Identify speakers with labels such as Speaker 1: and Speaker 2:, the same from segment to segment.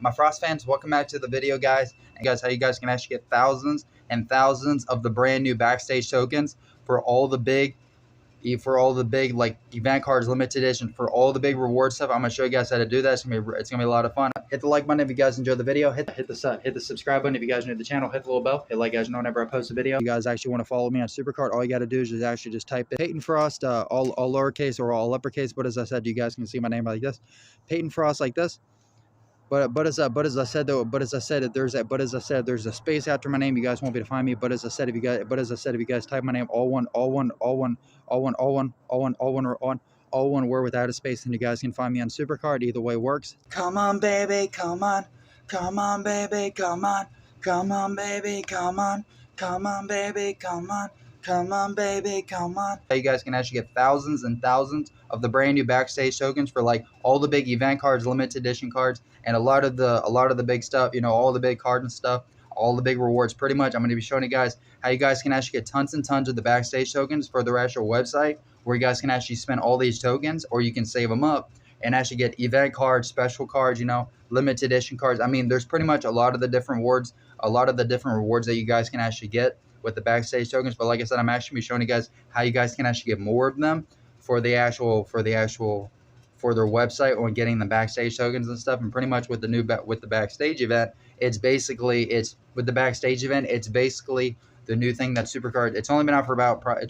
Speaker 1: My Frost fans, welcome back to the video, guys. And guys, how you guys can actually get thousands and thousands of the brand new Backstage tokens for all the big like event cards, limited edition, for all the big reward stuff. I'm gonna show you guys how to do that. It's gonna be a lot of fun. Hit the like button if you guys enjoyed the video. Hit the subscribe button if you guys are new to the channel. Hit the little bell. Hit like, guys know whenever I post a video. If you guys actually want to follow me on SuperCard, all you got to do is just type in PaytonFrost, all lowercase or all uppercase. But as I said, you guys can see my name like this, PaytonFrost, like this. But as I said, there's a space after my name. You guys won't be able to find me. But as I said, if you guys type my name all one word without a space, then you guys can find me on SuperCard. Either way works. Come on, baby, come on, baby, come on, baby, come on, baby, come on. Come on, baby, come on. You guys can actually get thousands and thousands of the brand new Backstage tokens for like all the big event cards, limited edition cards, and a lot of the big stuff, you know, all the big cards and stuff, all the big rewards. Pretty much, I'm going to be showing you guys how you guys can actually get tons and tons of the Backstage tokens for their actual website, where you guys can actually spend all these tokens, or you can save them up and actually get event cards, special cards, you know, limited edition cards. I mean, there's pretty much a lot of the different rewards that you guys can actually get with the Backstage tokens. But like I said, I'm actually be showing you guys how you guys can actually get more of them for their website, or getting the Backstage tokens and stuff. And pretty much with the Backstage event, it's basically the new thing that SuperCard. It's only been out for about probably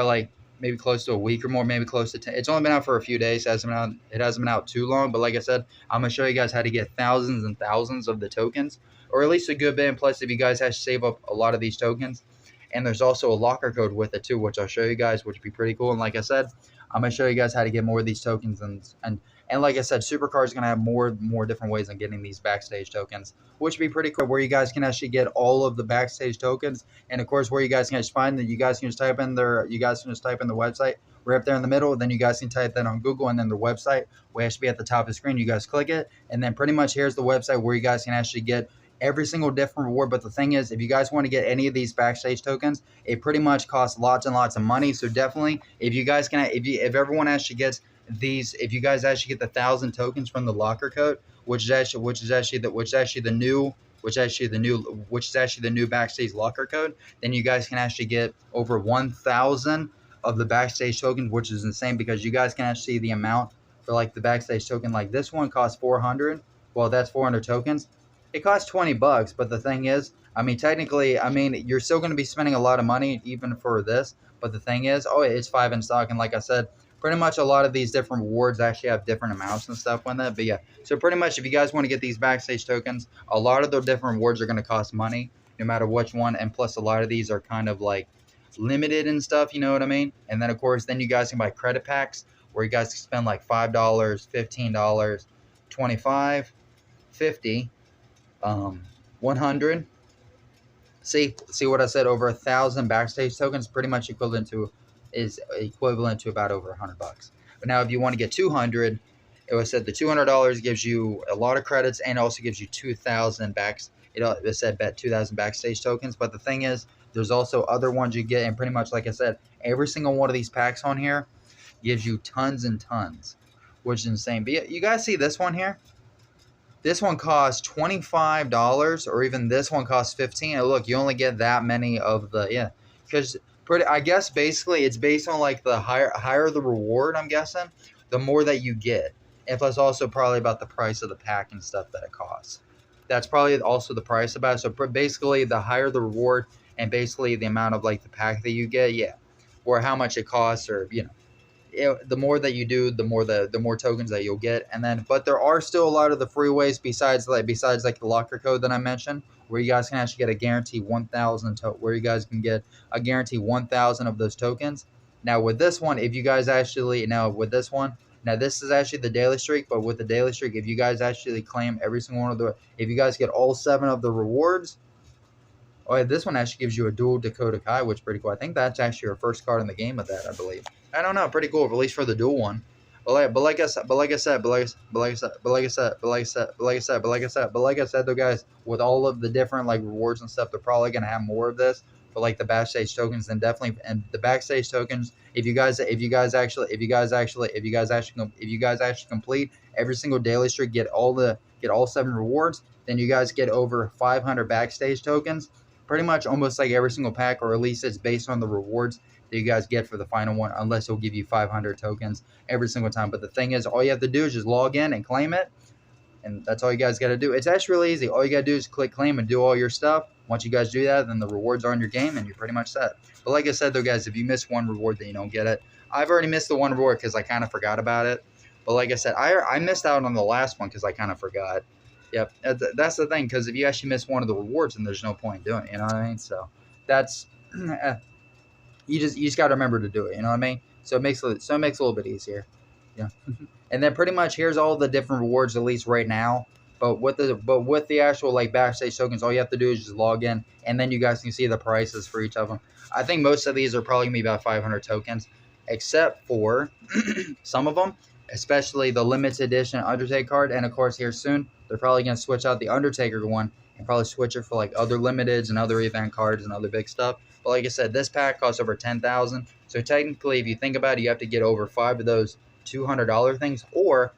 Speaker 1: like maybe close to a week or more, maybe close to 10. It's only been out for a few days. It hasn't been out too long. But like I said, I'm gonna show you guys how to get thousands and thousands of the tokens, or at least a good bit. And plus, if you guys have to save up a lot of these tokens, and there's also a locker code with it too, which I'll show you guys, which would be pretty cool. And like I said, I'm gonna show you guys how to get more of these tokens, and like I said, SuperCard is gonna have more different ways of getting these Backstage tokens, which would be pretty cool. Where you guys can actually get all of the Backstage tokens, and of course, where you guys can just find that, you guys can just type in the website right up there in the middle. Then you guys can type that on Google, and then the website will actually be at the top of the screen. You guys click it, and then pretty much here's the website where you guys can actually get every single different reward. But the thing is, if you guys want to get any of these Backstage tokens, it pretty much costs lots and lots of money. So definitely, if you guys can, if everyone actually gets these, if you guys actually get the 1,000 tokens from the locker code, which is actually the new Backstage locker code, then you guys can actually get over 1,000 of the Backstage tokens, which is insane, because you guys can actually see the amount for like the Backstage token. Like this one costs 400. Well, that's 400 tokens. It costs $20, but the thing is, I mean, technically, I mean, you're still going to be spending a lot of money even for this. But the thing is, oh, it's 5 in stock, and like I said, pretty much a lot of these different rewards actually have different amounts and stuff on that. But yeah, so pretty much if you guys want to get these Backstage tokens, a lot of the different rewards are going to cost money, no matter which one. And plus, a lot of these are kind of like limited and stuff, you know what I mean? And then of course, then you guys can buy credit packs where you guys can spend like $5, $15, $25, $50, 100. See what I said? Over 1,000 Backstage tokens, pretty much equivalent to about over $100. But now, if you want to get 200, it was said the $200 gives you a lot of credits, and also gives you 2,000 backs. It said bet 2,000 Backstage tokens. But the thing is, there's also other ones you get, and pretty much like I said, every single one of these packs on here gives you tons and tons, which is insane. But yeah, you guys see this one here? This one costs $25, or even this one costs $15. And look, you only get that many of the, because I guess basically it's based on like the higher the reward, I'm guessing, the more that you get. And plus also probably about the price of the pack and stuff that it costs. That's probably also the price about it. So basically, the higher the reward, and basically the amount of like the pack that you get, or how much it costs, or the more that you do, the more tokens that you'll get. And then, but there are still a lot of the free ways besides like the locker code that I mentioned, where you guys can actually get a guarantee 1,000 where you guys can get a guarantee 1,000 of those tokens. Now with this one, if you guys actually now this is actually the daily streak, but with the daily streak, if you guys actually claim every single one of if you guys get all 7 of the rewards. Oh, yeah, this one actually gives you a dual Dakota Kai, which is pretty cool. I think that's actually your first card in the game of that, I believe. I don't know, pretty cool, at least for the dual one. But like I said, though, guys, with all of the different like rewards and stuff, they're probably gonna have more of this for like the Backstage tokens. Then definitely, and the Backstage tokens, if you guys actually complete every single daily streak, get all the get all 7 rewards, then you guys get over 500 Backstage tokens. Pretty much almost like every single pack, or at least it's based on the rewards that you guys get for the final one, unless it'll give you 500 tokens every single time. But the thing is, all you have to do is just log in and claim it, and that's all you guys got to do. It's actually really easy. All you got to do is click claim and do all your stuff. Once you guys do that, then the rewards are in your game, and you're pretty much set. But like I said, though, guys, if you miss one reward, then you don't get it. I've already missed the one reward because I kind of forgot about it. But like I said, I missed out on the last one because I kind of forgot. Yep, that's the thing, because if you actually miss one of the rewards, then there's no point in doing it, you know what I mean? So that's you just got to remember to do it, you know what I mean? So it makes it a little bit easier. Yeah. And then pretty much here's all the different rewards, at least right now. But with the actual like Backstage tokens, all you have to do is just log in, and then you guys can see the prices for each of them. I think most of these are probably gonna be about 500 tokens, except for some of them, especially the limited edition Undertaker card. And of course, here soon they're probably gonna switch out the Undertaker one and probably switch it for like other limiteds and other event cards and other big stuff. But like I said, this pack costs over 10,000. So technically, if you think about it, you have to get over 5 of those $200 things, or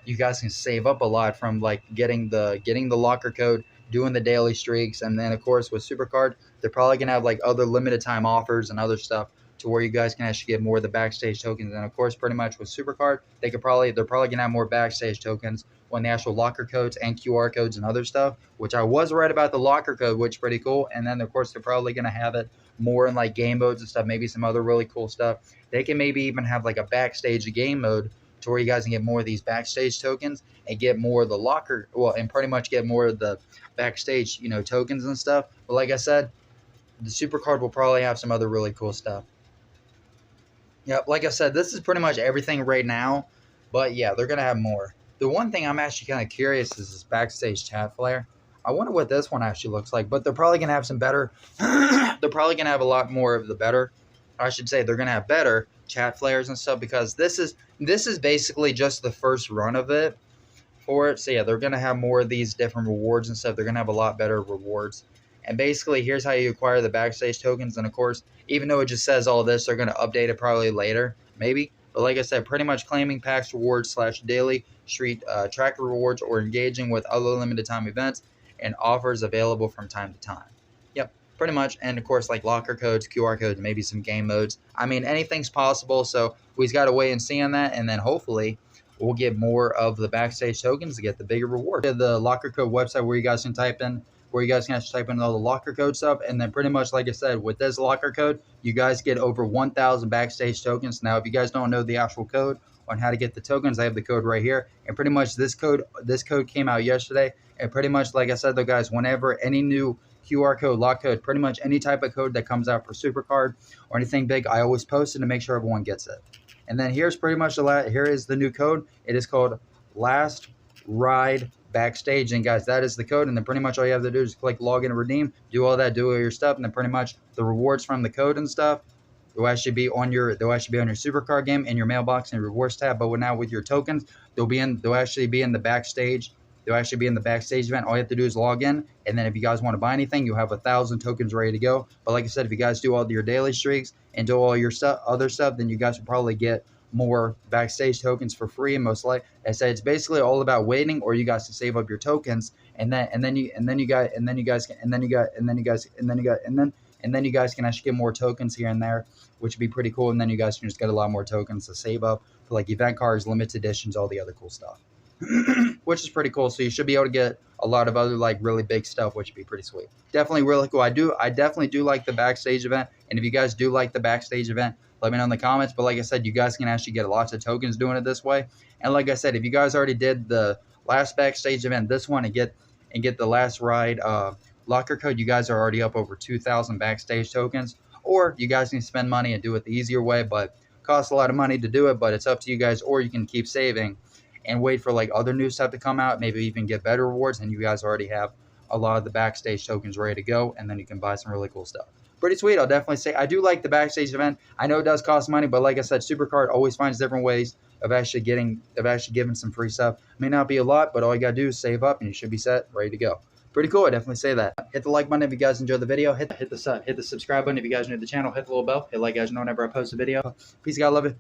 Speaker 1: you guys can save up a lot from like getting the locker code, doing the daily streaks, and then of course with SuperCard, they're probably gonna have like other limited time offers and other stuff to where you guys can actually get more of the Backstage tokens. And of course, pretty much with SuperCard, they're probably gonna have more Backstage tokens when the actual locker codes and QR codes and other stuff, which I was right about the locker code, which is pretty cool. And then of course they're probably gonna have it more in like game modes and stuff, maybe some other really cool stuff. They can maybe even have like a Backstage game mode to where you guys can get more of these Backstage tokens and get more of the locker, and pretty much get more of the Backstage, tokens and stuff. But like I said, the SuperCard will probably have some other really cool stuff. Yeah, like I said, this is pretty much everything right now. But yeah, they're going to have more. The one thing I'm actually kind of curious is this Backstage chat flare. I wonder what this one actually looks like. But they're probably going to have some better. They're probably going to have a lot more of the better. I should say they're going to have better chat flares and stuff, because this is basically just the first run of it for it. So yeah, they're going to have more of these different rewards and stuff. They're going to have a lot better rewards. And basically, here's how you acquire the Backstage tokens. And of course, even though it just says all this, they're going to update it probably later, maybe. But like I said, pretty much claiming packs rewards / daily street tracker rewards, or engaging with other limited time events and offers available from time to time. Yep, pretty much. And of course, like locker codes, QR codes, maybe some game modes. I mean, anything's possible. So we just got to wait and see on that. And then hopefully we'll get more of the Backstage tokens to get the bigger reward. The locker code website where you guys can type in all the locker code stuff. And then pretty much, like I said, with this locker code, you guys get over 1,000 Backstage tokens. Now, if you guys don't know the actual code on how to get the tokens, I have the code right here. And pretty much this code came out yesterday. And pretty much, like I said, though, guys, whenever any new QR code, lock code, pretty much any type of code that comes out for SuperCard or anything big, I always post it to make sure everyone gets it. And then here's pretty much here is the new code. It is called Last Ride Backstage. And guys, that is the code. And then pretty much all you have to do is click log in and redeem, do all that, do all your stuff, and then pretty much the rewards from the code and stuff will actually be on your SuperCard game in your mailbox and rewards tab. But now with your tokens, they'll actually be in the Backstage. They'll actually be in the Backstage event. All you have to do is log in, and then if you guys want to buy anything, you'll have 1,000 tokens ready to go. But like I said, if you guys do all your daily streaks and do all your other stuff, then you guys will probably get more Backstage tokens for free. And most likely, I said, it's basically all about waiting, or you guys can save up your tokens, and then you guys can actually get more tokens here and there, which would be pretty cool. And then you guys can just get a lot more tokens to save up for like event cards, limited editions, all the other cool stuff. Which is pretty cool. So you should be able to get a lot of other like really big stuff, which would be pretty sweet. Definitely really cool. I definitely do like the Backstage event. And if you guys do like the Backstage event, let me know in the comments. But like I said, you guys can actually get lots of tokens doing it this way. And like I said, if you guys already did the last Backstage event, this one, and get the last ride locker code, you guys are already up over 2,000 Backstage tokens. Or you guys can spend money and do it the easier way, but it costs a lot of money to do it. But it's up to you guys. Or you can keep saving and wait for like other new stuff to come out, maybe even get better rewards, and you guys already have a lot of the Backstage tokens ready to go, and then you can buy some really cool stuff. Pretty sweet. I'll definitely say I do like the Backstage event. I know it does cost money, but like I said, SuperCard always finds different ways of actually giving some free stuff. May not be a lot, but all you gotta do is save up, and you should be set, ready to go. Pretty cool. I definitely say that. Hit the like button if you guys enjoyed the video. Hit the subscribe button if you guys are new to the channel. Hit the little bell. Hit like, guys know whenever I post a video. Peace, God, love you.